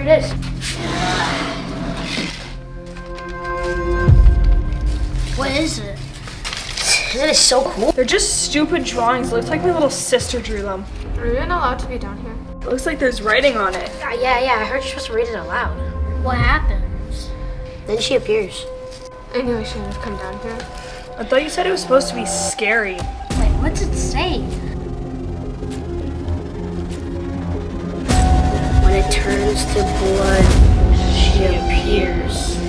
it is. What is it? That is so cool. They're just stupid drawings. Looks like my little sister drew them. Are we not allowed to be down here? It looks like there's writing on it. Yeah, I heard you're supposed to read it aloud. What happens? Then she appears. I knew I shouldn't have come down here. I thought you said it was supposed to be scary. Wait, what's it say? When it turns to blood, she appears.